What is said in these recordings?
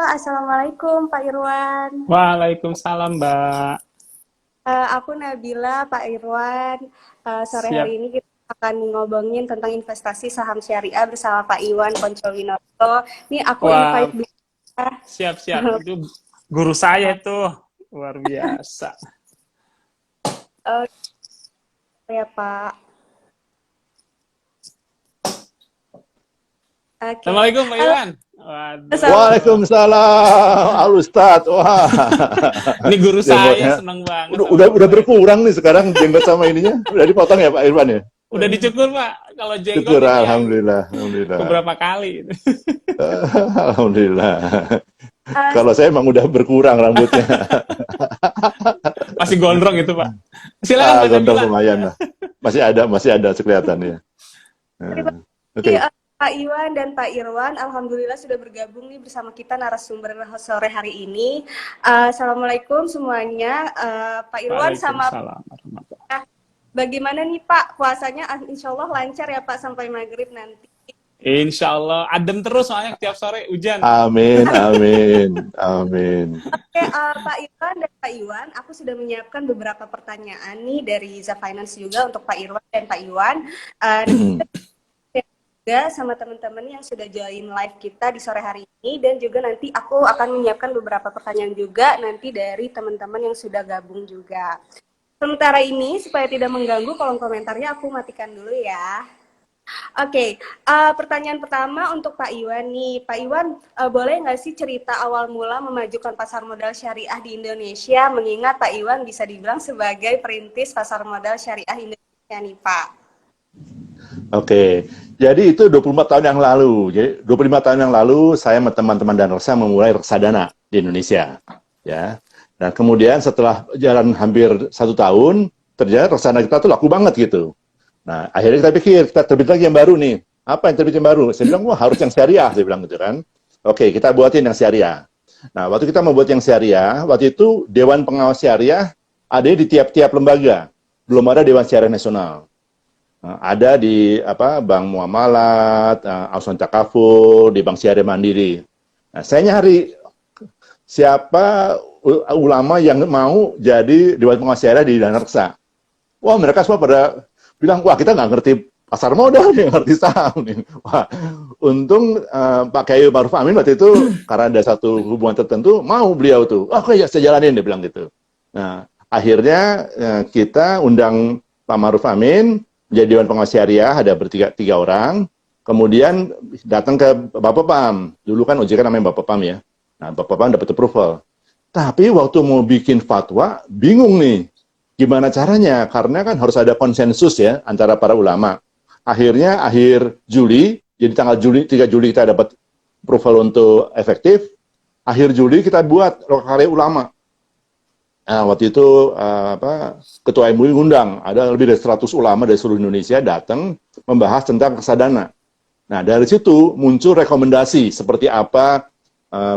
Assalamualaikum Pak Irwan. Waalaikumsalam, Mbak. Aku Nabila, Pak Irwan. Sore hari Siap, ini kita akan ngomongin tentang investasi saham syariah bersama Pak Iwan Poncowinoto. Ini aku wah, invite dulu ya. siap-siap. Itu guru saya tuh, luar biasa. Oh, ya Pak. Oke. Assalamualaikum, Pak Halo, Iwan. Waduh, Assalamualaikum. Waalaikumsalam, Al Ustadz. Wah, ini guru saya jenggotnya seneng banget udah, sama udah, guru udah saya. berkurang nih sekarang jenggot sama ininya. Udah dipotong ya Pak Irfan ya? Udah dicukur, Pak. Kalau jenggot Syukur, ini yang alhamdulillah, alhamdulillah. beberapa kali. Alhamdulillah. Uh, Kalau saya emang udah berkurang rambutnya. Masih gondrong itu, Pak. Silakan, Mbak Gondrong Nabila. lumayan lah. Masih ada kelihatannya. Terima Oke. kasih Pak Iwan dan Pak Irwan. Alhamdulillah sudah bergabung nih bersama kita narasumber sore hari ini. Assalamualaikum semuanya. Pak Irwan sama Waalaikumsalam warahmatullahi. bagaimana nih Pak puasanya? Insya Allah lancar ya Pak sampai maghrib nanti. Insya Allah, adem terus soalnya tiap sore hujan. Amin, amin, amin. Oke, Pak Irwan dan Pak Iwan, aku sudah menyiapkan beberapa pertanyaan nih dari Za Finance juga untuk Pak Irwan dan Pak Iwan. Juga sama teman-teman yang sudah join live kita di sore hari ini, dan juga nanti aku akan menyiapkan beberapa pertanyaan juga nanti dari teman-teman yang sudah gabung juga. Sementara ini supaya tidak mengganggu kolom komentarnya aku matikan dulu ya. Oke, pertanyaan pertama untuk Pak Iwan nih. Pak Iwan, boleh nggak sih cerita awal mula memajukan pasar modal syariah di Indonesia, mengingat Pak Iwan bisa dibilang sebagai perintis pasar modal syariah Indonesia nih Pak. Oke, jadi itu 24 tahun yang lalu. Jadi 25 tahun yang lalu saya sama teman-teman dan Reksa memulai reksadana di Indonesia, ya. Dan kemudian setelah jalan hampir 1 tahun, ternyata reksadana kita tuh laku banget gitu. Nah, akhirnya kita pikir kita terbit lagi yang baru nih. Apa yang terbit yang baru? Saya bilang, wah harus yang syariah, saya bilang gitu kan. Oke, kita buatin yang syariah. Nah, waktu kita membuat yang syariah, waktu itu Dewan Pengawas Syariah ada di tiap-tiap lembaga. Belum ada Dewan Syariah Nasional. Ada di Bank Muamalat, Ausan Takaful, di Bank Syariah Mandiri. Nah, saya nyari siapa ulama yang mau jadi Dewan Pengawas Syariah di Dana Reksa. Wah, mereka semua pada bilang, wah kita nggak ngerti pasar modal, nggak ngerti saham nih. Wah, untung Pak Kiai Ma'ruf Amin waktu itu karena ada satu hubungan tertentu mau beliau tuh, oh ya saya jalanin, dia bilang gitu. Nah, akhirnya kita undang Pak Ma'ruf Amin menjadi Dewan Pengawas Syariah, ada tiga orang. Kemudian datang ke Bapak Pam. Dulu kan OJK namanya Bapak Pam ya. Nah, Bapak Pam dapat approval. Tapi waktu mau bikin fatwa, bingung nih. Gimana caranya? Karena kan harus ada konsensus ya antara para ulama. Akhirnya akhir Juli, jadi tanggal 3 Juli kita dapat approval untuk efektif. Akhir Juli kita buat lokal ulama. Nah, waktu itu Ketua MUI ngundang, ada lebih dari 100 ulama dari seluruh Indonesia datang membahas tentang reksadana. Nah, dari situ muncul rekomendasi seperti apa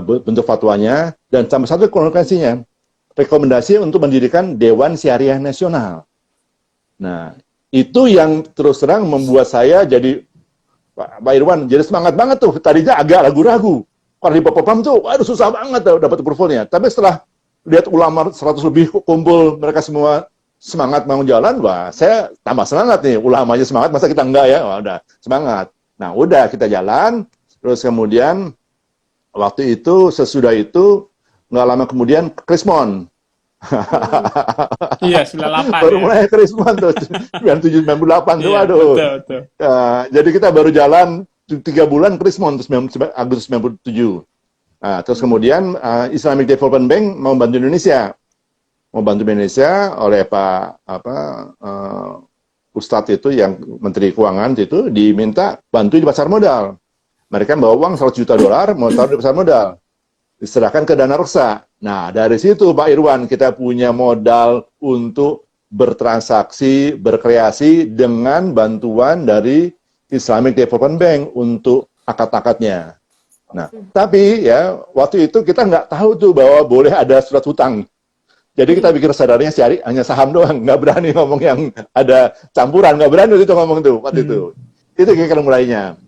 bentuk fatwanya, dan sampai satu rekomendasi untuk mendirikan Dewan Syariah Nasional. Nah, itu yang terus terang membuat saya jadi, Pak Irwan, jadi semangat banget tuh. Tadinya agak ragu-ragu. Karena di Bapak Pam tuh, waduh susah banget tuh dapat approval-nya. Tapi setelah lihat ulama 100 lebih kumpul, mereka semua semangat mau jalan, wah saya tambah semangat nih. Ulamanya semangat, masa kita enggak ya? Wah, udah semangat. Nah, udah kita jalan, terus kemudian waktu itu, sesudah itu, nggak lama kemudian Krismon. Iya, 98 Baru ya. mulai Krismon tuh, 97, 98 tuh, Iya, waduh. betul. Jadi kita baru jalan 3 bulan Krismon, Agustus 97. Nah, terus kemudian Islamic Development Bank mau bantu Indonesia. Mau bantu Indonesia oleh Pak Ustadz itu yang Menteri Keuangan itu diminta bantu di pasar modal. Mereka bawa uang $100 juta mau taruh di pasar modal. Diserahkan ke Dana Reksa. Nah, dari situ Pak Irwan kita punya modal untuk bertransaksi, berkreasi dengan bantuan dari Islamic Development Bank untuk akad-akadnya. Nah, tapi ya waktu itu kita nggak tahu tuh bahwa boleh ada surat hutang. Jadi kita pikir sadarnya hanya saham doang, nggak berani ngomong yang ada campuran, nggak berani itu ngomong tuh waktu itu. Itu kira-kira mulainya.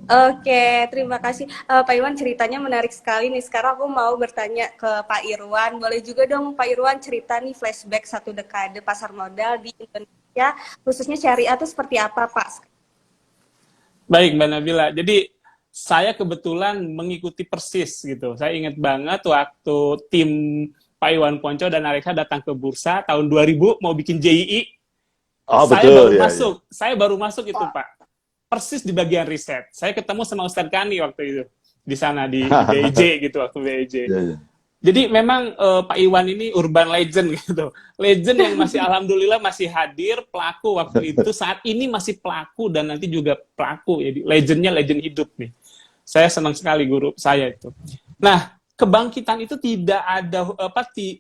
Oke, terima kasih. Pak Irwan, ceritanya menarik sekali nih. Sekarang aku mau bertanya ke Pak Irwan. Boleh juga dong Pak Irwan cerita nih flashback 1 dekade pasar modal di Indonesia, khususnya syariah itu seperti apa, Pak? Baik, Mbak Nabila. Jadi saya kebetulan mengikuti persis gitu. Saya ingat banget waktu tim Pak Iwan Ponco dan Alexa datang ke bursa tahun 2000 mau bikin JII. Oh Saya baru betul ya, ya. masuk. Saya baru masuk itu, Pak. Persis di bagian riset. Saya ketemu sama Ustadz Kani waktu itu di sana di BIJ gitu waktu BIJ. Ya, ya. Jadi memang Pak Iwan ini urban legend gitu. Legend yang masih alhamdulillah masih hadir, pelaku waktu itu, saat ini masih pelaku dan nanti juga pelaku. Jadi legendnya legend hidup nih. Saya senang sekali guru saya itu. Nah, kebangkitan itu tidak ada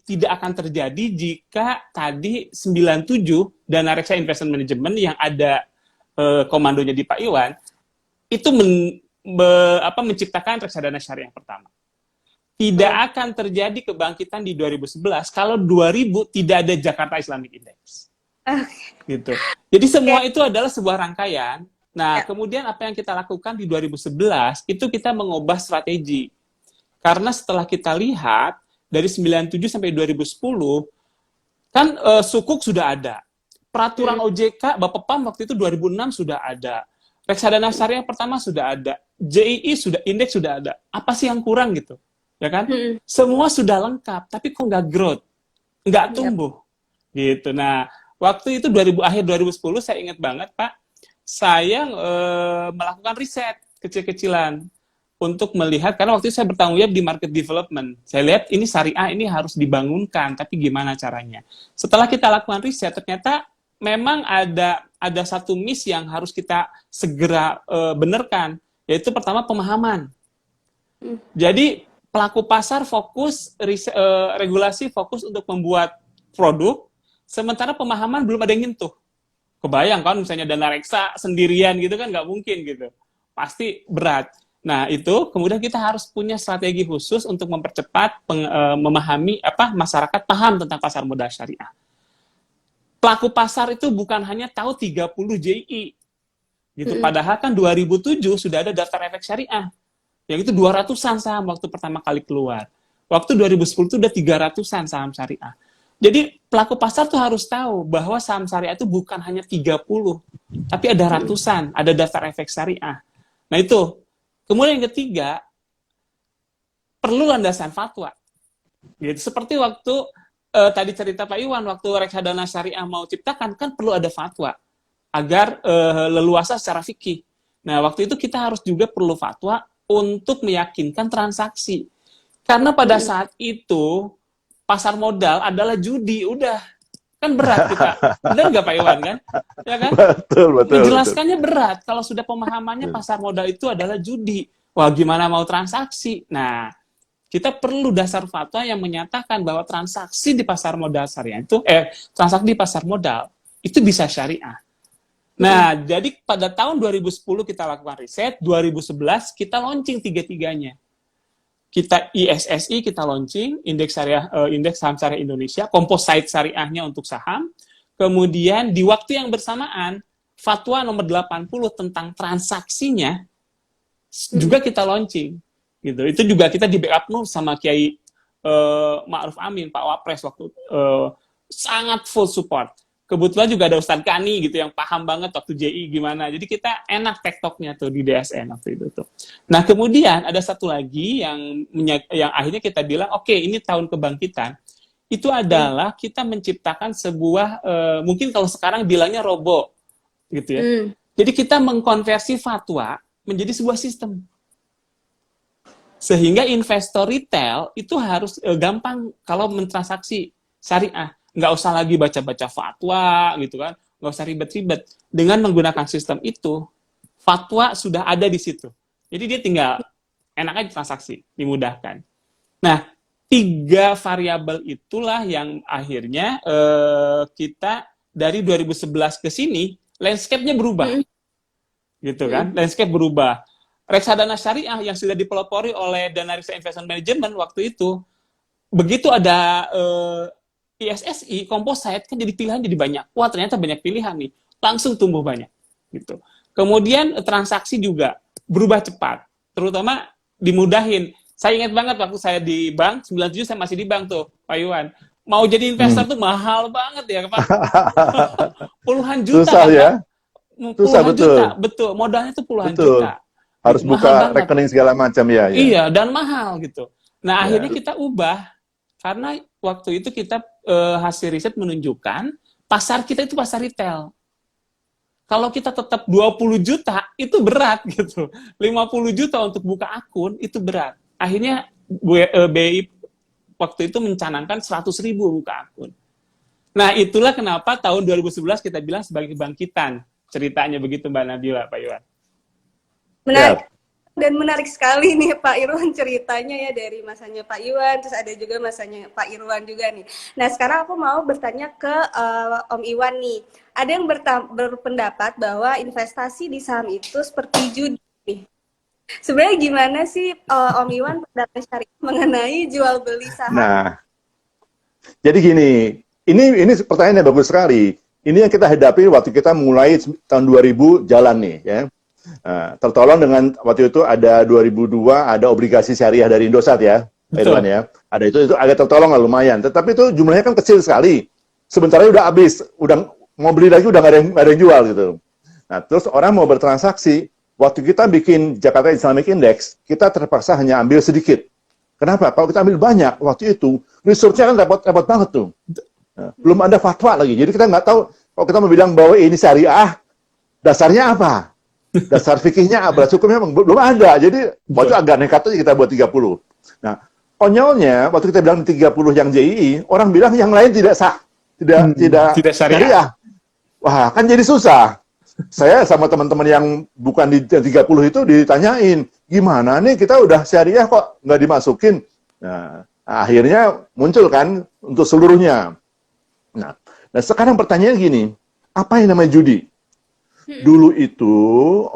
tidak akan terjadi jika tadi 97 Dana Reksa Investment Management yang ada komandonya di Pak Iwan itu menciptakan reksadana syariah pertama. Tidak akan terjadi kebangkitan di 2011 kalau 2000 tidak ada Jakarta Islamic Index. Gitu. Jadi semua itu adalah sebuah rangkaian. Nah, kemudian apa yang kita lakukan di 2011 itu kita mengubah strategi. Karena setelah kita lihat dari 97 sampai 2010 kan sukuk sudah ada. Peraturan OJK Bapepam waktu itu 2006 sudah ada. Reksadana syariah pertama sudah ada. JII sudah, indeks sudah ada. Apa sih yang kurang gitu? Ya kan? Semua sudah lengkap, tapi kok nggak growth, nggak tumbuh, gitu. Nah, waktu itu akhir 2010 saya ingat banget Pak, saya melakukan riset kecil-kecilan untuk melihat karena waktu itu saya bertanggung jawab di market development. Saya lihat ini syariah ini harus dibangunkan, tapi gimana caranya? Setelah kita lakukan riset, ternyata memang ada satu miss yang harus kita segera benarkan, yaitu pertama pemahaman. Jadi pelaku pasar fokus, regulasi fokus untuk membuat produk, sementara pemahaman belum ada yang nyentuh. Kebayang kan misalnya dana reksa sendirian gitu kan nggak mungkin gitu. Pasti berat. Nah itu kemudian kita harus punya strategi khusus untuk mempercepat memahami masyarakat paham tentang pasar modal syariah. Pelaku pasar itu bukan hanya tahu 30 JI. Gitu. Padahal kan 2007 sudah ada daftar efek syariah. Yang itu 200-an saham waktu pertama kali keluar. Waktu 2010 itu udah 300-an saham syariah. Jadi pelaku pasar tuh harus tahu bahwa saham syariah itu bukan hanya 30, tapi ada ratusan, ada daftar efek syariah. Nah itu. Kemudian yang ketiga, perlu landasan fatwa. Gitu. Seperti waktu tadi cerita Pak Iwan, waktu reksadana syariah mau ciptakan, kan perlu ada fatwa agar leluasa secara fikih. Nah waktu itu kita harus juga perlu fatwa untuk meyakinkan transaksi. Karena pada saat itu pasar modal adalah judi, udah kan berat kita. Benar nggak Pak Iwan kan? Ya kan? Betul. Menjelaskannya berat. Kalau sudah pemahamannya pasar modal itu adalah judi. Wah, gimana mau transaksi? Nah, kita perlu dasar fatwa yang menyatakan bahwa transaksi di pasar modal syariah itu transaksi di pasar modal itu bisa syariah. Nah, jadi pada tahun 2010 kita lakukan riset, 2011 kita launching tiga-tiganya. Kita ISSI kita launching, indeks saham syariah Indonesia, composite syariahnya untuk saham. Kemudian di waktu yang bersamaan, fatwa nomor 80 tentang transaksinya juga kita launching. Gitu. Itu juga kita di backup sama Kiai Ma'ruf Amin, Pak Wapres waktu sangat full support. Kebetulan juga ada Ustadz Kani gitu yang paham banget waktu JI gimana. Jadi kita enak tektoknya tuh di DSN waktu itu tuh. Nah kemudian ada satu lagi yang akhirnya kita bilang oke, ini tahun kebangkitan. Itu adalah kita menciptakan sebuah mungkin kalau sekarang bilangnya robo gitu ya. Jadi kita mengkonversi fatwa menjadi sebuah sistem. Sehingga investor retail itu harus gampang kalau mentransaksi syariah. Nggak usah lagi baca-baca fatwa gitu kan, nggak usah ribet-ribet. Dengan menggunakan sistem itu, fatwa sudah ada di situ. Jadi dia tinggal enak aja transaksi, dimudahkan. Nah, 3 variabel itulah yang akhirnya kita dari 2011 ke sini, landscape-nya berubah. Gitu kan, landscape berubah. Reksadana syariah yang sudah dipelopori oleh Dana Reksa Investment Management waktu itu, begitu ada ISSI, composite kan jadi pilihan jadi banyak. Wah ternyata banyak pilihan nih, langsung tumbuh banyak. Gitu. Kemudian transaksi juga berubah cepat, terutama dimudahin. Saya ingat banget waktu saya di bank 97, saya masih di bank tuh, Pak Iwan. Mau jadi investor tuh mahal banget ya, Pak. Puluhan juta Susah kan, ya, Pak? susah Puluhan betul, juta, betul. Modalnya tuh puluhan betul. juta. Harus Gitu, mahal buka banget. rekening segala macam ya, ya. Iya, dan mahal gitu. Nah, akhirnya Ya. kita ubah karena waktu itu kita hasil riset menunjukkan pasar kita itu pasar retail. Kalau kita tetap 20 juta itu berat gitu. 50 juta untuk buka akun itu berat. Akhirnya BI waktu itu mencanangkan 100.000 buka akun. Nah, itulah kenapa tahun 2011 kita bilang sebagai kebangkitan. Ceritanya begitu Mbak Nabila, Pak Iwan. Menarik. Dan menarik sekali nih Pak Irwan ceritanya ya, dari masanya Pak Iwan, terus ada juga masanya Pak Irwan juga nih. Nah sekarang aku mau bertanya ke Om Iwan nih. Ada yang berpendapat bahwa investasi di saham itu seperti judi nih. Sebenarnya gimana sih Om Iwan pendapat syariah mengenai jual beli saham? Nah, jadi gini, ini pertanyaan yang bagus sekali. Ini yang kita hadapi waktu kita mulai tahun 2000 jalan nih, ya. Tertolong dengan waktu itu ada 2002 ada obligasi syariah dari Indosat ya, Irwan ya. Ada itu agak tertolong lah lumayan. Tetapi itu jumlahnya kan kecil sekali. Sebentarnya udah habis, udah mau beli lagi udah nggak ada yang jual gitu. Nah terus orang mau bertransaksi. Waktu kita bikin Jakarta Islamic Index, kita terpaksa hanya ambil sedikit. Kenapa? Kalau kita ambil banyak waktu itu, research-nya kan repot banget tuh. Belum ada fatwa lagi. Jadi kita nggak tahu kalau kita mau bilang bahwa ini syariah, dasarnya apa? Dasar fikihnya, balas hukumnya belum ada. Jadi waktu itu agak nekat aja kita buat 30. Nah, konyolnya waktu kita bilang 30 yang JII, orang bilang yang lain tidak sah, tidak syariah. Wah, kan jadi susah. Saya sama teman-teman yang bukan di 30 itu ditanyain, gimana nih kita udah syariah kok nggak dimasukin? Nah, akhirnya muncul kan untuk seluruhnya. Nah, sekarang pertanyaannya gini, apa yang namanya judi? Dulu itu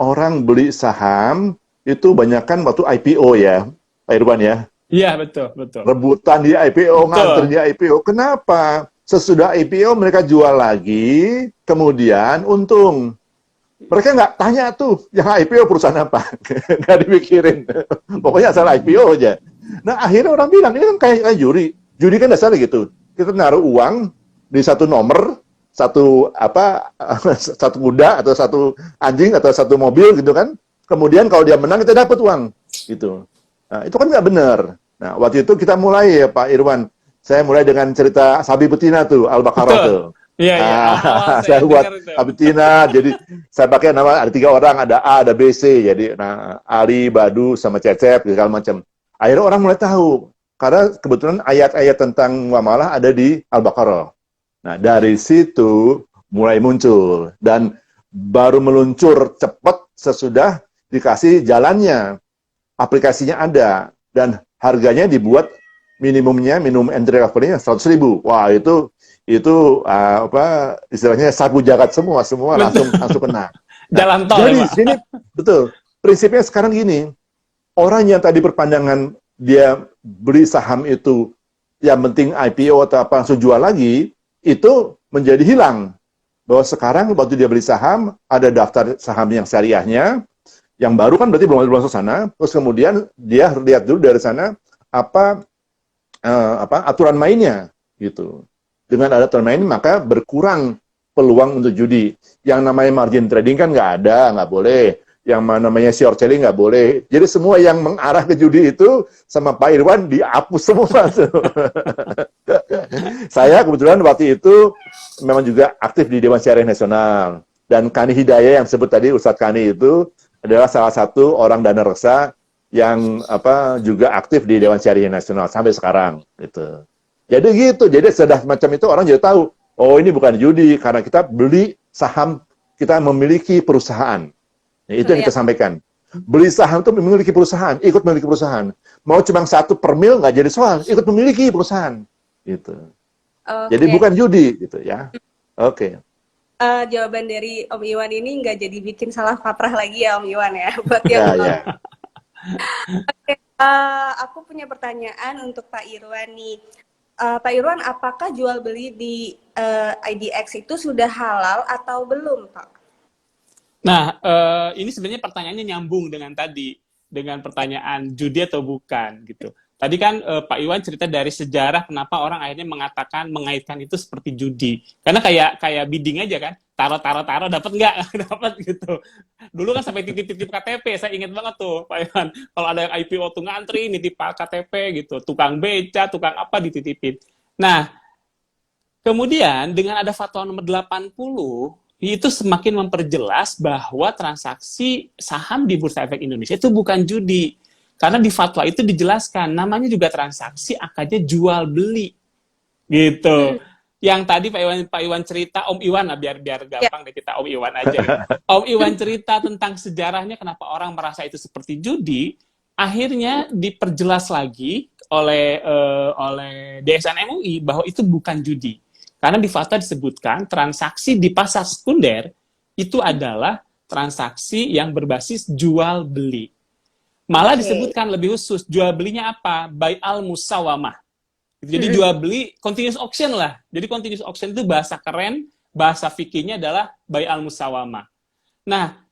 orang beli saham itu banyakkan waktu IPO ya, Pak Irwan ya. Iya, betul, betul. Rebutan di IPO, nganter di IPO. Kenapa? Sesudah IPO mereka jual lagi, kemudian untung. Mereka nggak tanya tuh, yang IPO perusahaan apa? Nggak dipikirin. Pokoknya asal IPO aja. Nah, akhirnya orang bilang, ini kan kayak juri. Juri kan dasarnya gitu. Kita naruh uang di satu nomor, satu kuda atau satu anjing atau satu mobil gitu kan. Kemudian kalau dia menang kita dapat uang gitu. Nah, itu kan nggak benar. Nah, waktu itu kita mulai ya Pak Irwan. Saya mulai dengan cerita sapi betina tuh, Al-Baqarah tuh. Iya, iya. Saya buat sapi betina. Jadi saya pakai nama, ada 3 orang, ada A, ada B, C. Jadi Ali, Badu, sama Cecep segala macam. Akhirnya orang mulai tahu. Karena kebetulan ayat-ayat tentang muamalah ada di Al-Baqarah. Nah, dari situ mulai muncul dan baru meluncur cepat sesudah dikasih jalannya. Aplikasinya ada dan harganya dibuat minimumnya, minimum entry levelnya 100.000. Wah, itu istilahnya sapu jagat semua langsung kena. Jalan tol. Jadi sini betul. Prinsipnya sekarang gini, orang yang tadi berpandangan dia beli saham itu yang penting IPO atau apa langsung jual lagi, itu menjadi hilang. Bahwa sekarang waktu dia beli saham, ada daftar saham yang syariahnya, yang baru kan berarti belum masuk sana, terus kemudian dia lihat dulu dari sana apa aturan mainnya gitu. Dengan ada aturan main maka berkurang peluang untuk judi. Yang namanya margin trading kan nggak boleh. Yang namanya short selling nggak boleh. Jadi semua yang mengarah ke judi itu sama Pak Irwan dihapus semua. Saya kebetulan waktu itu memang juga aktif di Dewan Syariah Nasional. Dan Kani Hidayah yang sebut tadi, Ustadz Kani itu adalah salah satu orang dana reksa yang juga aktif di Dewan Syariah Nasional sampai sekarang. Gitu. Jadi gitu. Jadi sudah macam itu orang jadi tahu, oh ini bukan judi karena kita beli saham, kita memiliki perusahaan. Nah, itu yang kita sampaikan. Beli saham itu memiliki perusahaan, ikut memiliki perusahaan. Mau cuma 1 per mil nggak jadi soal, ikut memiliki perusahaan. Gitu. Jadi bukan judi, gitu ya. Oke. Jawaban dari Om Iwan ini nggak jadi bikin salah kaprah lagi ya Om Iwan ya. Buat ya. Oke, aku punya pertanyaan untuk Pak Irwan nih. Pak Irwan, apakah jual beli di IDX itu sudah halal atau belum, Pak? Nah, ini sebenarnya pertanyaannya nyambung dengan tadi, dengan pertanyaan judi atau bukan gitu. Tadi kan Pak Iwan cerita dari sejarah kenapa orang akhirnya mengatakan mengaitkan itu seperti judi. Karena kayak bidding aja kan, taruh dapat nggak dapat gitu. Dulu kan sampai titip-titip KTP, saya ingat banget tuh Pak Iwan. Kalau ada yang IPO tuh ngantri nitip KTP gitu, tukang beca, tukang apa dititipin. Nah, kemudian dengan ada fatwa nomor 80 itu semakin memperjelas bahwa transaksi saham di Bursa Efek Indonesia itu bukan judi. Karena di fatwa itu dijelaskan, namanya juga transaksi, akadnya jual beli. Gitu. Yang tadi Pak Iwan cerita, Om Iwan, nah biar gampang deh kita Om Iwan aja. Gitu. Om Iwan cerita tentang sejarahnya kenapa orang merasa itu seperti judi, akhirnya diperjelas lagi oleh DSN MUI bahwa itu bukan judi. Karena di fatwa disebutkan transaksi di pasar sekunder itu adalah transaksi yang berbasis jual beli. Malah disebutkan lebih khusus, jual belinya apa? By al musawamah. Jadi jual beli continuous auction lah. Jadi continuous auction itu bahasa keren, bahasa fikihnya adalah by al musawamah. Nah,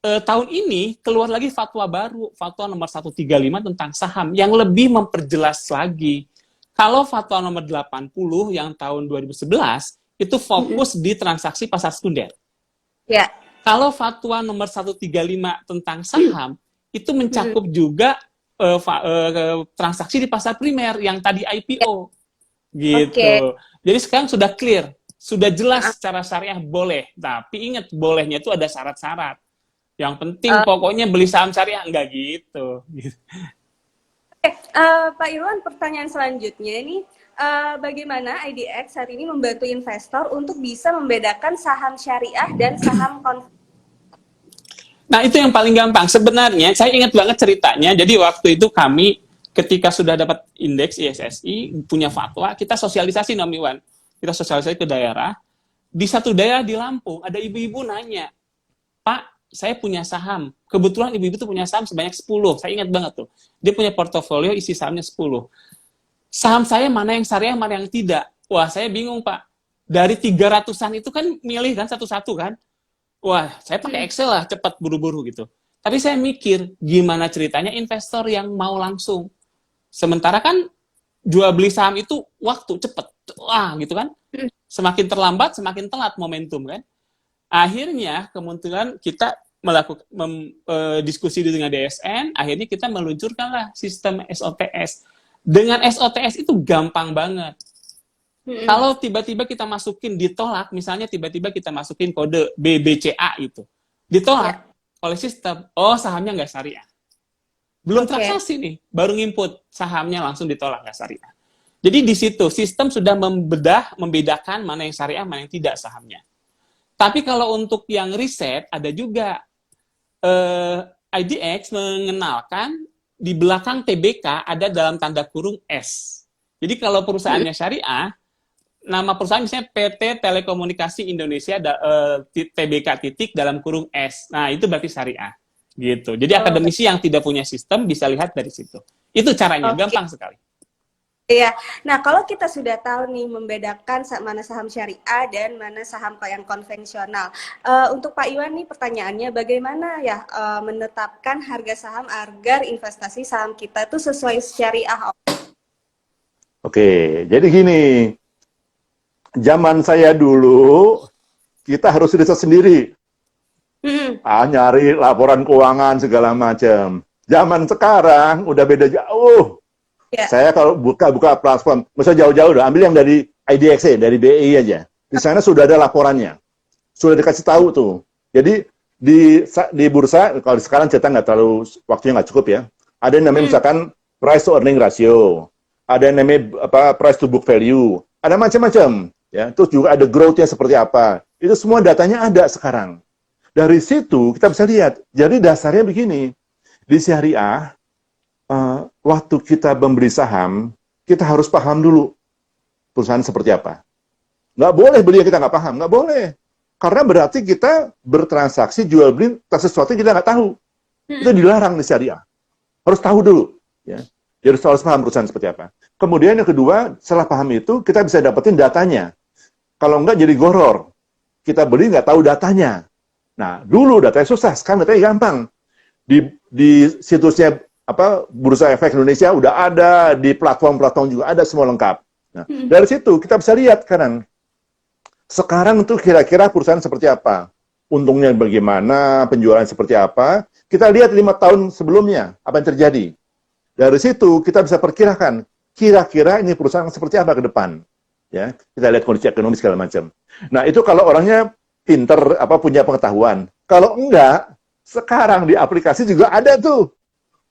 tahun ini keluar lagi fatwa baru, fatwa nomor 135 tentang saham yang lebih memperjelas lagi. Kalau fatwa nomor 80 yang tahun 2011 itu fokus di transaksi pasar sekunder. Ya. Kalau fatwa nomor 135 tentang saham itu mencakup juga transaksi di pasar primer yang tadi IPO. Gitu. Jadi sekarang sudah clear, sudah jelas secara syariah boleh. Tapi ingat, bolehnya itu ada syarat-syarat. Yang penting pokoknya beli saham syariah enggak gitu. Pak Irwan, pertanyaan selanjutnya ini, bagaimana IDX saat ini membantu investor untuk bisa membedakan saham syariah dan saham konvensional? Nah, itu yang paling gampang. Sebenarnya, saya ingat banget ceritanya. Jadi, waktu itu kami, ketika sudah dapat indeks ISSI, punya fatwa, kita sosialisasi, Om Iwan. Kita sosialisasi ke daerah. Di satu daerah di Lampung, ada ibu-ibu nanya, Pak, saya punya saham. Kebetulan ibu-ibu itu punya saham sebanyak 10. Saya ingat banget tuh. Dia punya portofolio isi sahamnya 10. Saham saya mana yang syariah, mana yang tidak. Wah, saya bingung, Pak. Dari 300-an itu kan milih kan satu-satu kan. Wah, saya pakai Excel lah, cepat buru-buru gitu. Tapi saya mikir, gimana ceritanya investor yang mau langsung. Sementara kan jual beli saham itu waktu cepet. Wah, gitu kan. Semakin terlambat, semakin telat momentum kan. Akhirnya, kemudian kita melakukan diskusi dengan DSN, akhirnya kita meluncurkanlah sistem SOTS. Dengan SOTS itu gampang banget. Kalau tiba-tiba kita masukin ditolak, misalnya tiba-tiba kita masukin kode BBCA itu, ditolak oleh sistem, oh sahamnya nggak syariah. Belum transaksi nih, baru nginput sahamnya langsung ditolak nggak syariah. Jadi di situ sistem sudah membedakan mana yang syariah, mana yang tidak sahamnya. Tapi kalau untuk yang riset, ada juga IDX mengenalkan di belakang TBK ada dalam tanda kurung S. Jadi kalau perusahaannya syariah, nama perusahaan misalnya PT Telekomunikasi Indonesia TBK titik dalam kurung S. Nah, itu berarti syariah. Gitu. Jadi akademisi yang tidak punya sistem bisa lihat dari situ. Itu caranya, gampang sekali. Iya. Nah, kalau kita sudah tahu nih membedakan mana saham syariah dan mana saham yang konvensional. Untuk Pak Iwan nih pertanyaannya, bagaimana ya menetapkan harga saham agar investasi saham kita itu sesuai syariah? Oke, jadi gini. Zaman saya dulu, kita harus riset sendiri. Nyari laporan keuangan segala macam. Zaman sekarang udah beda jauh. Saya kalau buka platform, misalnya jauh-jauh udah ambil yang dari IDX, dari BI aja. Di sana sudah ada laporannya. Sudah dikasih tahu tuh. Jadi di bursa, kalau sekarang cetak nggak terlalu, waktunya nggak cukup ya. Ada yang namanya misalkan price to earning ratio. Ada yang namanya price to book value. Ada macam-macam. Ya, terus juga ada growth-nya seperti apa. Itu semua datanya ada sekarang. Dari situ kita bisa lihat. Jadi dasarnya begini. Di syariah, waktu kita membeli saham, kita harus paham dulu perusahaan seperti apa. Nggak boleh beli yang kita nggak paham. Nggak boleh. Karena berarti kita bertransaksi jual beli atas sesuatu yang kita nggak tahu. Itu dilarang di syariah. Harus tahu dulu. Ya. Jadi harus paham perusahaan seperti apa. Kemudian yang kedua, setelah paham itu, kita bisa dapetin datanya. Kalau enggak jadi goror. Kita beli nggak tahu datanya. Nah, dulu datanya susah, sekarang datanya gampang. Di situsnya Bursa Efek Indonesia udah ada, di platform-platform juga ada, semua lengkap. Nah, dari situ kita bisa lihat kan, sekarang tuh kira-kira perusahaan seperti apa, untungnya bagaimana, penjualan seperti apa. Kita lihat 5 tahun sebelumnya apa yang terjadi. Dari situ kita bisa perkirakan kira-kira ini perusahaan seperti apa ke depan. Ya, kita lihat kondisi ekonomi segala macam. Nah, itu kalau orangnya pinter, punya pengetahuan. Kalau enggak, sekarang di aplikasi juga ada tuh.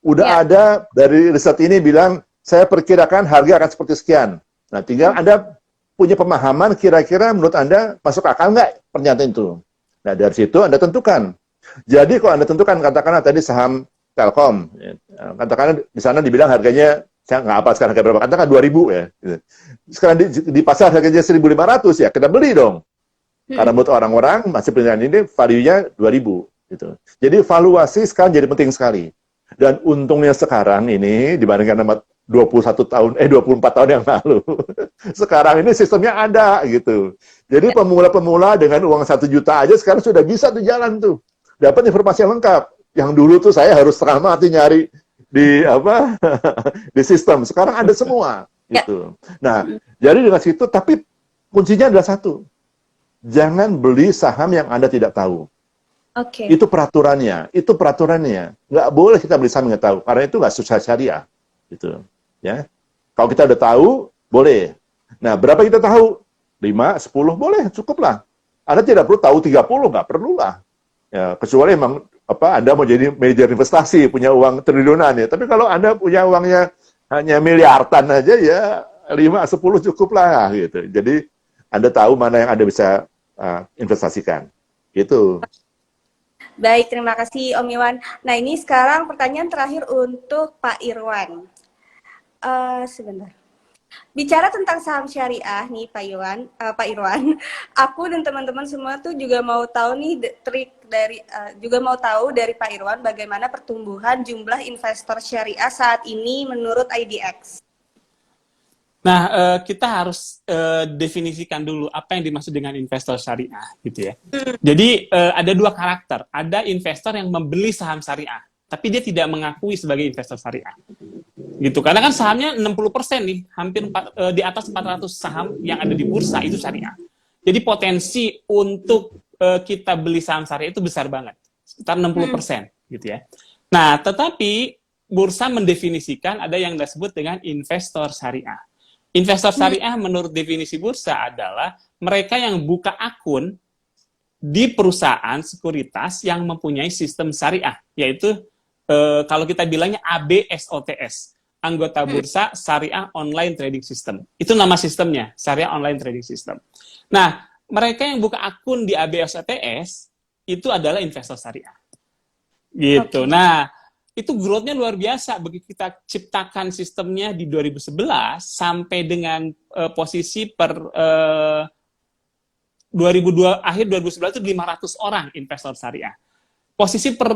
Udah ada dari riset ini bilang, saya perkirakan harga akan seperti sekian. Nah, tinggal Anda punya pemahaman kira-kira menurut Anda masuk akal nggak pernyataan itu. Nah, dari situ Anda tentukan. Jadi kalau Anda tentukan, katakanlah tadi saham Telkom, katakanlah di sana dibilang harganya, saya nggak apa sekarang harga berapa, katakan 2.000 ya. Sekarang di pasar harganya 1.500 ya, kita beli dong. Karena menurut orang-orang, masih penelitian ini value-nya 2.000. Gitu. Jadi valuasi sekarang jadi penting sekali. Dan untungnya sekarang ini, dibandingkan sama 24 tahun yang lalu, sekarang ini sistemnya ada gitu. Jadi pemula-pemula dengan uang 1 juta aja sekarang sudah bisa tuh jalan tuh. Dapat informasi yang lengkap. Yang dulu tuh saya harus setengah mati nyari di di sistem. Sekarang ada semua gitu. Nah, jadi dengan situ, tapi kuncinya adalah satu. Jangan beli saham yang Anda tidak tahu. Itu peraturannya. Nggak boleh kita beli saham yang nggak tahu. Karena itu nggak susah syariah. Gitu. Ya. Kalau kita udah tahu, boleh. Nah, berapa kita tahu? 5, 10, boleh, cukup lah. Anda tidak perlu tahu 30, nggak perlu lah. Ya, kecuali emang Anda mau jadi manajer investasi, punya uang triliunan ya. Tapi kalau Anda punya uangnya hanya miliaran aja, ya 5, 10 cukup lah. Gitu. Jadi, Anda tahu mana yang Anda bisa investasikan. Gitu. Baik, terima kasih Om Iwan. Nah, ini sekarang pertanyaan terakhir untuk Pak Irwan. Sebentar. Bicara tentang saham syariah nih Pak Irwan, aku dan teman-teman semua tuh juga mau tahu nih juga mau tahu dari Pak Irwan bagaimana pertumbuhan jumlah investor syariah saat ini menurut IDX. Nah, kita harus definisikan dulu apa yang dimaksud dengan investor syariah, gitu ya. Jadi ada 2 karakter. Ada investor yang membeli saham syariah, tapi dia tidak mengakui sebagai investor syariah. Gitu. Karena kan sahamnya 60% nih, hampir di atas 400 saham yang ada di bursa itu syariah. Jadi potensi untuk kita beli saham syariah itu besar banget, sekitar 60%, gitu ya. Nah, tetapi bursa mendefinisikan ada yang disebut dengan investor syariah. Investor syariah menurut definisi bursa adalah mereka yang buka akun di perusahaan sekuritas yang mempunyai sistem syariah, yaitu kalau kita bilangnya ABSOTS, anggota bursa syariah online trading system. Itu nama sistemnya, syariah online trading system. Nah, mereka yang buka akun di ABSOTS itu adalah investor syariah. Gitu. Nah, itu growth-nya luar biasa. Begitu kita ciptakan sistemnya di 2011 sampai dengan posisi per 2002 akhir 2011 itu 500 orang investor syariah. Posisi per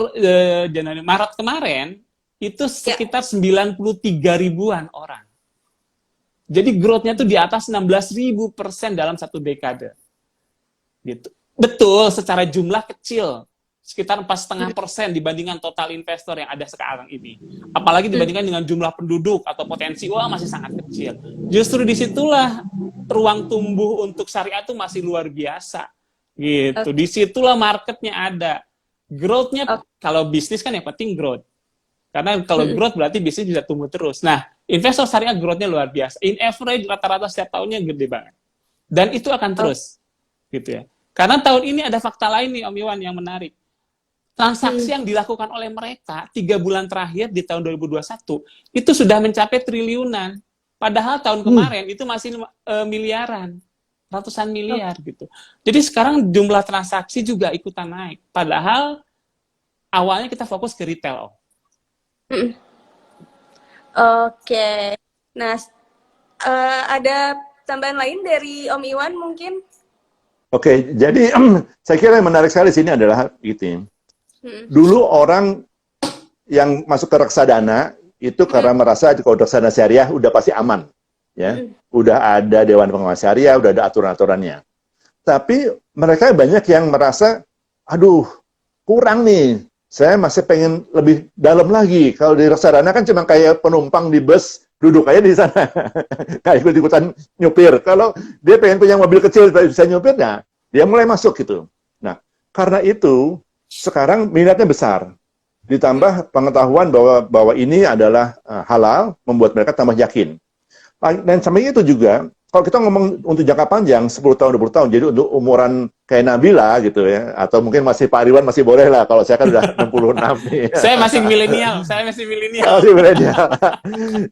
Januari Maret kemarin itu sekitar 93 ribuan orang. Jadi growth-nya itu di atas 16.000% dalam 1 dekade. Gitu. Betul, secara jumlah kecil. Sekitar 4,5% dibandingkan total investor yang ada sekarang ini. Apalagi dibandingkan dengan jumlah penduduk atau potensi, masih sangat kecil. Justru disitulah ruang tumbuh untuk syariah itu masih luar biasa. Gitu. Disitulah marketnya ada. Growth-nya, kalau bisnis kan yang penting growth. Karena kalau growth berarti bisnis bisa tumbuh terus. Nah, investor syariah growth-nya luar biasa. In average, rata-rata setiap tahunnya gede banget. Dan itu akan terus. Gitu ya. Karena tahun ini ada fakta lain nih, Om Iwan, yang menarik. Transaksi yang dilakukan oleh mereka 3 bulan terakhir di tahun 2021 itu sudah mencapai triliunan. Padahal tahun kemarin itu masih miliaran, ratusan miliar gitu. Jadi sekarang jumlah transaksi juga ikutan naik. Padahal awalnya kita fokus ke retail. Oke. Nah, ada tambahan lain dari Om Iwan mungkin? Oke, jadi saya kira yang menarik sekali sini adalah gitu. Dulu orang yang masuk ke reksadana itu karena merasa kalau reksadana syariah udah pasti aman, ya, udah ada dewan pengawas syariah, udah ada aturan-aturannya. Tapi mereka banyak yang merasa aduh, kurang nih. Saya masih pengen lebih dalam lagi. Kalau di reksadana kan cuma kayak penumpang di bus, duduk aja di sana. Nggak ikut-ikutan nyupir. Kalau dia pengen punya mobil kecil, tapi bisa nyupir, nah, dia mulai masuk gitu. Nah, karena itu, sekarang minatnya besar. Ditambah pengetahuan bahwa ini adalah halal, membuat mereka tambah yakin. Dan sampai itu juga, kalau kita ngomong untuk jangka panjang, 10 tahun, 20 tahun, jadi untuk umuran kayak Nabila gitu ya, atau mungkin masih Pak Ridwan masih boleh lah, kalau saya kan udah 66 nih. Saya masih milenial, Masih milenial.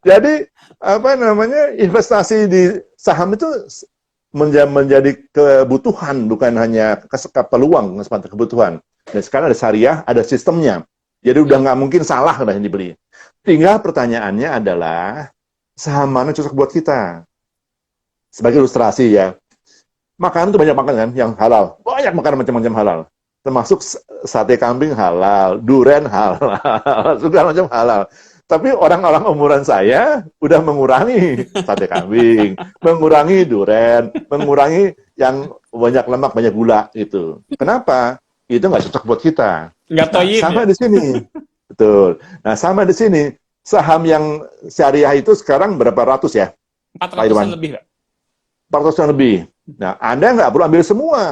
Jadi, apa namanya, investasi di saham itu menjadi kebutuhan, bukan hanya peluang, kebutuhan. Dan sekarang ada syariah, ada sistemnya. Jadi udah nggak mungkin salah lah yang dibeli. Tinggal pertanyaannya adalah, saham mana cocok buat kita? Sebagai ilustrasi ya, makanan itu banyak makan kan, yang halal. Banyak makanan macam-macam halal. Termasuk sate kambing halal, durian halal, segala macam halal. Tapi orang-orang umuran saya udah mengurangi sate kambing, mengurangi durian, mengurangi yang banyak lemak, banyak gula gitu. Kenapa? Itu nggak cocok buat kita. Nggak toyib, sama ya? di sini. Betul. Nah, sama di sini. Saham yang syariah itu sekarang berapa ratus ya? 400-an lebih, Pak. 400 lebih. Nah, Anda nggak perlu ambil semua.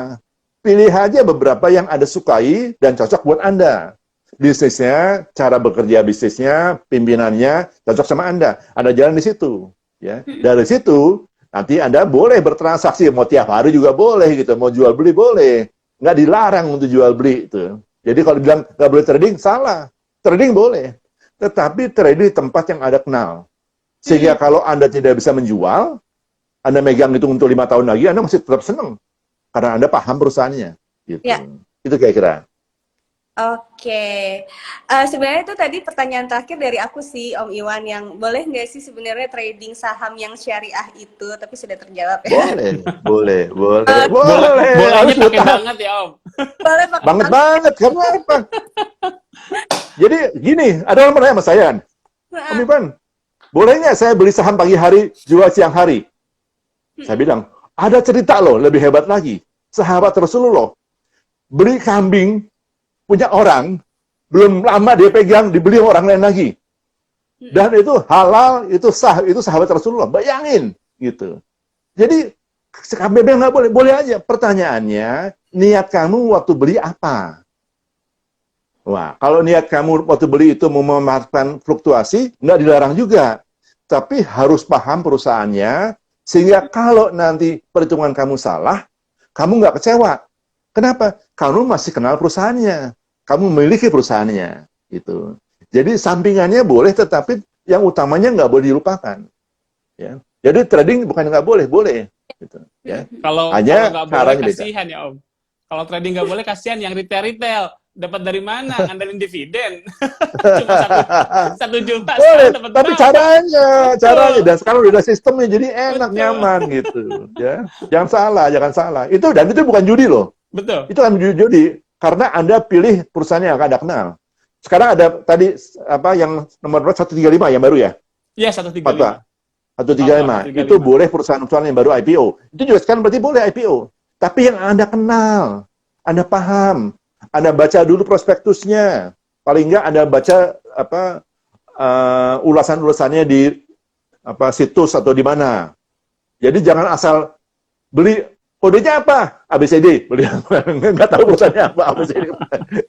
Pilih aja beberapa yang Anda sukai dan cocok buat Anda. Bisnisnya, cara bekerja bisnisnya, pimpinannya, cocok sama Anda. Anda jalan di situ. Ya. Dari situ, nanti Anda boleh bertransaksi. Mau tiap hari juga boleh, gitu. Mau jual beli boleh. Nggak dilarang untuk jual beli. Itu. Jadi kalau dibilang nggak boleh trading, salah. Trading boleh. Tetapi trading di tempat yang Anda kenal. Sehingga kalau Anda tidak bisa menjual, Anda megang itu untuk 5 tahun lagi, Anda masih tetap senang. Karena Anda paham perusahaannya. Gitu. Ya. Itu kira-kira. Oke, sebenarnya itu tadi pertanyaan terakhir dari aku sih, Om Iwan, yang boleh nggak sih sebenarnya trading saham yang syariah itu, tapi sudah terjawab ya. Boleh. Bolanya pakai banget ya, Om. Boleh pakai Banget. Karena apa? Jadi gini, ada orang bertanya sama saya, Om Iwan, boleh nggak saya beli saham pagi hari, jual siang hari? Saya bilang, ada cerita loh, lebih hebat lagi. Sahabat Rasulullah, beli kambing, punya orang, belum lama dia pegang, dibeli orang lain lagi. Dan itu halal, itu sah, itu sahabat Rasulullah. Bayangin, gitu. Jadi, kambing nggak boleh, boleh aja. Pertanyaannya, niat kamu waktu beli apa? Wah, kalau niat kamu waktu beli itu memanfaatkan fluktuasi, nggak dilarang juga. Tapi harus paham perusahaannya, sehingga kalau nanti perhitungan kamu salah, kamu nggak kecewa. Kenapa? Kamu masih kenal perusahaannya. Kamu memiliki perusahaannya. Gitu. Jadi sampingannya boleh, tetapi yang utamanya nggak boleh dilupakan. Ya. Jadi trading bukan nggak boleh, boleh. Gitu. Ya. Kalau nggak boleh, kasihan ya, Om. Kalau trading nggak boleh, kasihan yang retail. Dapat dari mana? Ngandelin dividen. Cuma 1 juta. Boleh, dapat tapi caranya. Dan sekarang udah ada sistemnya, jadi enak, nyaman gitu. Ya, jangan salah. Itu bukan judi loh. Betul. Itu kan judi, karena Anda pilih perusahaan yang Anda kenal. Sekarang ada tadi apa yang nomor 135 yang baru ya? Iya, 135. 135. Itu boleh perusahaan-perusahaan yang baru IPO. Itu juga sekarang berarti boleh IPO. Tapi yang Anda kenal, Anda paham. Anda baca dulu prospektusnya. Paling nggak Anda baca ulasan-ulasannya di situs atau di mana. Jadi jangan asal beli kodenya apa? ABCD. Beli nggak tahu perusahaannya apa ABCD.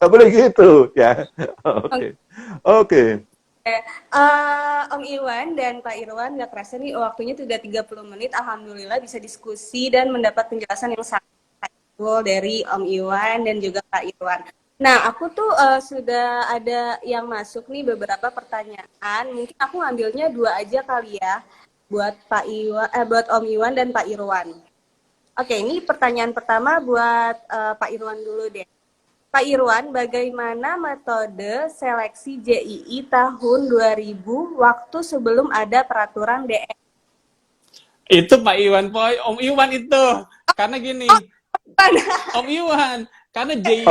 Nggak boleh gitu ya. Oke. Om Iwan dan Pak Irwan, nggak kerasa nih waktunya sudah 30 menit. Alhamdulillah bisa diskusi dan mendapat penjelasan yang sangat dari Om Iwan dan juga Pak Irwan. Nah, aku tuh sudah ada yang masuk nih beberapa pertanyaan. Mungkin aku ngambilnya 2 aja kali ya buat Pak Iwan, buat Om Iwan dan Pak Irwan. Oke, ini pertanyaan pertama buat Pak Irwan dulu deh. Pak Irwan, bagaimana metode seleksi JII tahun 2000 waktu sebelum ada peraturan DE? Itu Pak Iwan, Om Iwan itu. Karena gini, Om Iwan, karena JI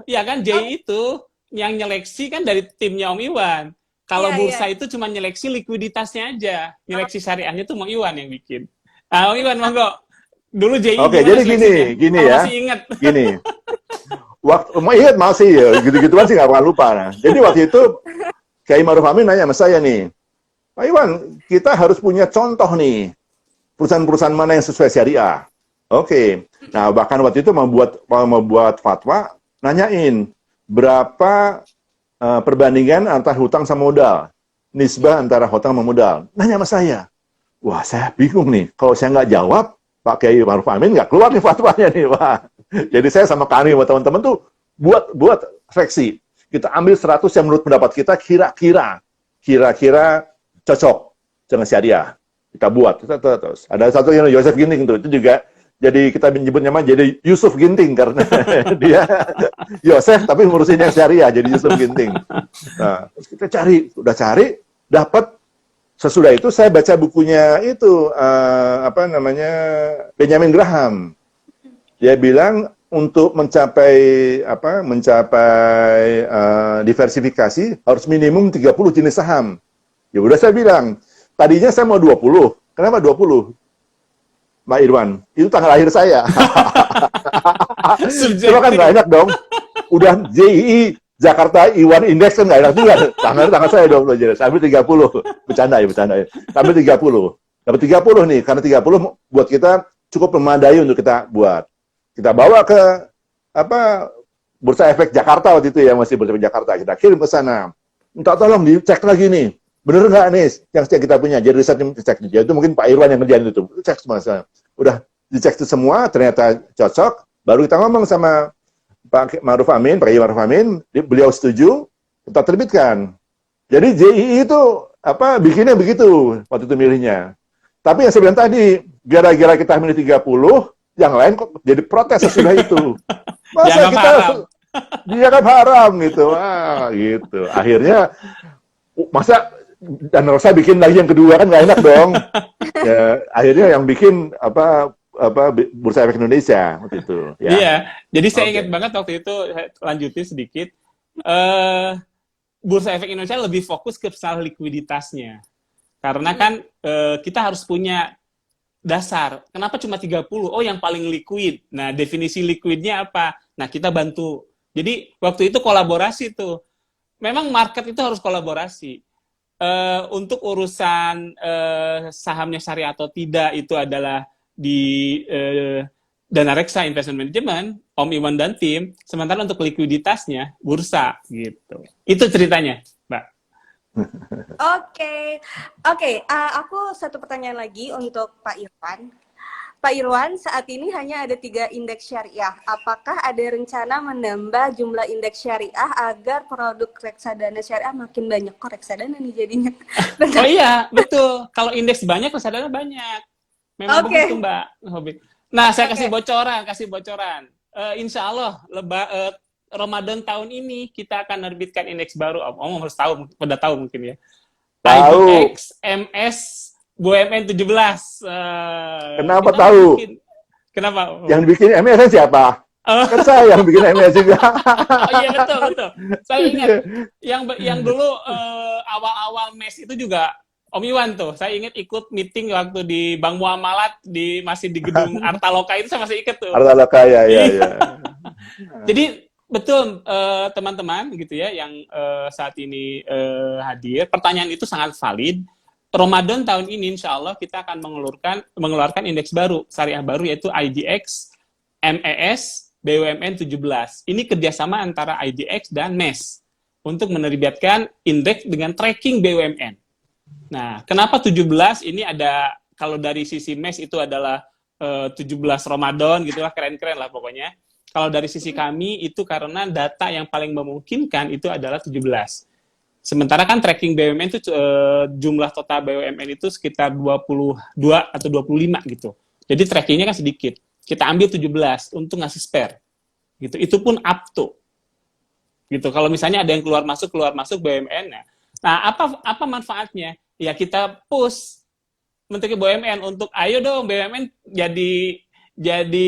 ya kan JI itu yang nyeleksi kan dari timnya Om Iwan. Kalau bursa itu cuma nyeleksi likuiditasnya aja, nyeleksi syariahnya tuh Om Iwan yang bikin. Nah, Om Iwan, monggo. Dulu JI jadi gini ya. Masih ingat. Gini. waktu mau ingat masih ya, gitu-gituan sih nggak akan lupa. Nah, jadi waktu itu Kiai Maruf Amin nanya sama saya nih, Pak Iwan, kita harus punya contoh nih, perusahaan-perusahaan mana yang sesuai syariah. Oke, nah bahkan waktu itu membuat fatwa, nanyain berapa perbandingan antara hutang sama modal, nisbah antara hutang sama modal. Nanya sama saya, wah saya bingung nih, kalau saya nggak jawab, Pak Kiai Maruf Amin nggak keluar nih fatwanya nih, wah. Jadi saya sama Kani sama teman-teman tuh buat seleksi. Kita ambil 100 yang menurut pendapat kita kira-kira cocok dengan syariah. Kita buat terus. Ada satu yang Yosef Ginting tuh, itu juga jadi kita menyebutnya jadi Yusuf Ginting karena dia Yosef tapi ngurusin yang syariah jadi Yusuf Ginting. Nah, terus kita udah cari, dapat. Sesudah itu saya baca bukunya itu Benjamin Graham. Dia bilang untuk mencapai diversifikasi harus minimum 30 jenis saham. Ya udah saya bilang, tadinya saya mau 20. Kenapa 20? Mbak Irwan, itu tanggal lahir saya. Cuma kan nggak enak dong. Udah JII Jakarta Iwan Index kan nggak enak juga. Tanggal saya 20 aja. Sampai 30. Bercanda ya. Sampai 30. Dapat 30 nih, karena 30 buat kita cukup memadai untuk kita buat. Kita bawa ke Bursa Efek Jakarta waktu itu ya, masih Bursa Efek Jakarta. Kita kirim ke sana. Minta tolong dicek lagi nih. Bener nggak nih yang kita punya? Jadi riset dicek. Jadi itu mungkin Pak Irwan yang ngerjain itu. Cek semua. Udah dicek itu semua, ternyata cocok. Baru kita ngomong sama Pak Maruf Amin, Pak Kiai Maruf Amin, beliau setuju, kita terbitkan. Jadi JII itu bikinnya begitu waktu itu milihnya. Tapi yang saya bilang tadi, gara-gara kita milih 30, yang lain kok jadi protes sesudah itu. Masa kita dia kan haram gitu. Gitu. Akhirnya masa dan saya bikin lagi yang kedua kan nggak enak dong. Ya, akhirnya yang bikin Bursa Efek Indonesia waktu itu. Ya. Iya, jadi saya ingat banget waktu itu, lanjutin sedikit. Bursa Efek Indonesia lebih fokus ke soal likuiditasnya. Karena kan kita harus punya dasar. Kenapa cuma 30? Oh, yang paling liquid. Nah, definisi liquidnya apa? Nah, kita bantu. Jadi, waktu itu kolaborasi tuh. Memang market itu harus kolaborasi. Untuk urusan sahamnya syariah atau tidak, itu adalah di Dana Reksa Investment Management, Om Iwan dan tim. Sementara untuk likuiditasnya, bursa. Gitu. Itu ceritanya, Mbak. Oke. Aku satu pertanyaan lagi untuk Pak Irwan. Pak Irwan, saat ini hanya ada 3 indeks syariah. Apakah ada rencana menambah jumlah indeks syariah agar produk reksadana syariah makin banyak? Kok reksadana nih jadinya? Oh iya, betul. Kalau indeks banyak, reksadana banyak. Memang begitu, Mbak. Nah, saya kasih bocoran. Insya Allah, Ramadan tahun ini kita akan menerbitkan indeks baru. Om harus tahu, pada tahu mungkin ya. Tahu. IDX MS BUMN 17. Kenapa tahu? Kenapa? Yang bikin MS siapa? Kan saya yang bikin MS juga. Oh iya, betul. Saya ingat yang dulu awal-awal MES itu juga Om Iwan tuh. Saya ingat ikut meeting waktu di Bank Muamalat masih di gedung Artaloka itu, saya masih ingat tuh. Artaloka ya. Jadi betul, teman-teman gitu ya yang saat ini hadir. Pertanyaan itu sangat valid. Ramadan tahun ini insya Allah kita akan mengeluarkan indeks baru, syariah baru, yaitu IDX MES BUMN 17. Ini kerjasama antara IDX dan MES untuk menerbitkan indeks dengan tracking BUMN. Nah, kenapa 17? Ini ada, kalau dari sisi MES itu adalah 17 Ramadan gitulah, keren-keren lah pokoknya. Kalau dari sisi kami itu karena data yang paling memungkinkan itu adalah 17. Sementara kan tracking BUMN itu jumlah total BUMN itu sekitar 22 atau 25 gitu. Jadi trackingnya kan sedikit. Kita ambil 17 untuk ngasih spare. Gitu. Itu pun up to. Gitu. Kalau misalnya ada yang keluar masuk BUMN. Nah, apa manfaatnya? Ya kita push Menteri BUMN untuk ayo dong BUMN jadi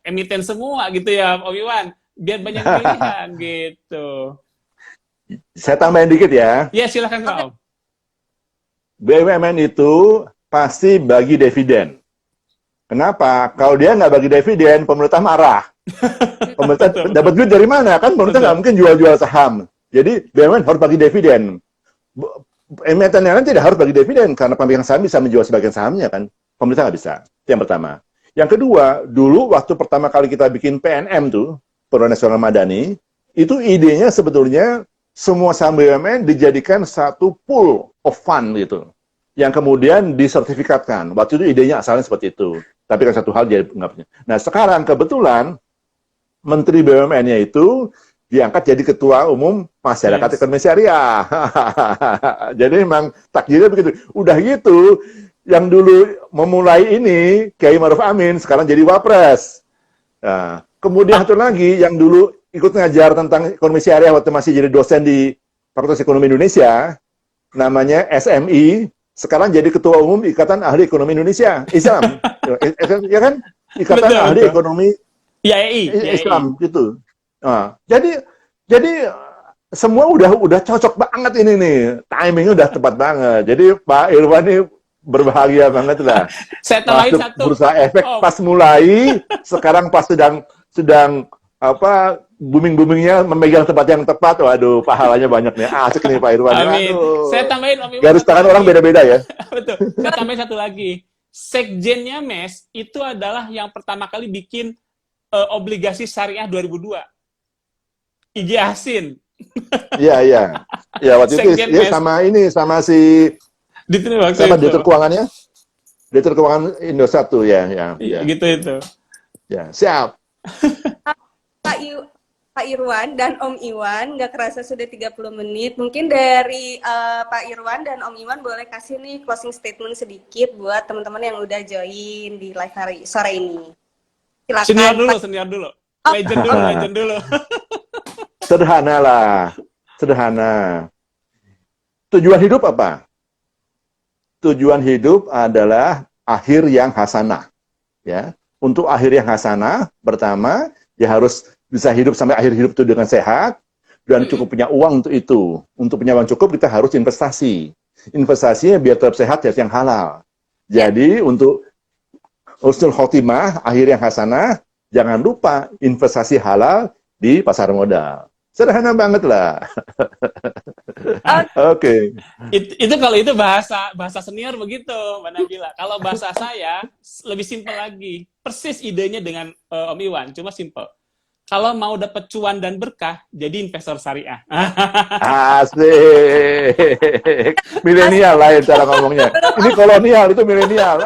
emiten semua gitu ya, Om Iwan. Biar banyak pilihan gitu. Saya tambahin dikit ya. Ya, silakan Pak Om. BUMN itu pasti bagi dividen. Kenapa? Kalau dia nggak bagi dividen, pemerintah marah. Pemerintah Betul, dapat betul. duit dari mana? Kan pemerintah nggak Betul. mungkin jual-jual saham. Jadi BUMN harus bagi dividen. Emiten yang lain tidak harus bagi dividen karena pemegang saham bisa menjual sebagian sahamnya kan. Pemerintah nggak bisa. Itu yang pertama. Yang kedua, dulu waktu pertama kali kita bikin PNM tuh, Perubahan Nasional Madani, itu idenya sebetulnya semua saham BUMN dijadikan satu pool of fund gitu, yang kemudian disertifikatkan. Waktu itu idenya asalnya seperti itu. Tapi kan satu hal jadi nggak punya. Nah sekarang kebetulan Menteri BUMN-nya itu diangkat jadi Ketua Umum Masyarakat Yes. Ekonomi Syariah. Jadi memang takdirnya begitu. Udah gitu, yang dulu memulai ini, Kiai Maruf Amin, sekarang jadi Wapres. Nah, kemudian satu lagi, yang dulu ikut ngajar tentang ekonomi syariah waktu masih jadi dosen di Fakultas Ekonomi Indonesia, namanya SMI, sekarang jadi Ketua Umum Ikatan Ahli Ekonomi Indonesia, Islam. Ya kan? Ikatan Betul, Ahli betul. Ekonomi IAI. Islam gitu. Nah, jadi semua udah cocok banget ini nih. Timingnya udah tepat banget. Jadi Pak Irwan ini berbahagia banget lah. Saya tambahin Masuk satu. bursa efek Om. pas mulai, sekarang pas sedang apa booming-boomingnya memegang tempat yang tepat. Waduh, pahalanya banyak nih. Asik nih Pak Irwan. Amin. Aduh. Saya tambahin Om Iwan Garis satu tangan lagi. orang beda-beda ya. Betul. Saya tambahin satu lagi. Sekjennya MES itu adalah yang pertama kali bikin obligasi syariah 2002. IG Hasin. Iya, iya. Ya waktu itu Sekjen ya MES. sama si Diterima waktu siapa itu. direktur keuangannya? Direktur keuangan Indosat tuh ya. Gitu itu. Ya, siap. Pak Irwan dan Om Iwan, nggak kerasa sudah 30 menit. Mungkin dari Pak Irwan dan Om Iwan boleh kasih nih closing statement sedikit buat teman-teman yang udah join di live hari sore ini. Silakan. Senior dulu. Legend dulu. Sederhana lah. Sederhana. Tujuan hidup apa? Tujuan hidup adalah akhir yang hasanah. Ya. Untuk akhir yang hasanah, pertama, ya harus bisa hidup sampai akhir hidup itu dengan sehat, dan cukup punya uang untuk itu. Untuk punya uang cukup, kita harus investasi. Investasinya biar tetap sehat, ya yang halal. Jadi, untuk husnul khotimah, akhir yang hasanah, jangan lupa investasi halal di pasar modal. Sederhana banget lah. Oke. Itu kalau itu bahasa senior begitu, Mbak Nabila. Kalau bahasa saya lebih simpel lagi. Persis idenya dengan Om Iwan, cuma simpel. Kalau mau dapat cuan dan berkah, jadi investor syariah. Asik. Milenial lain cara ngomongnya. Ini kolonial, itu milenial.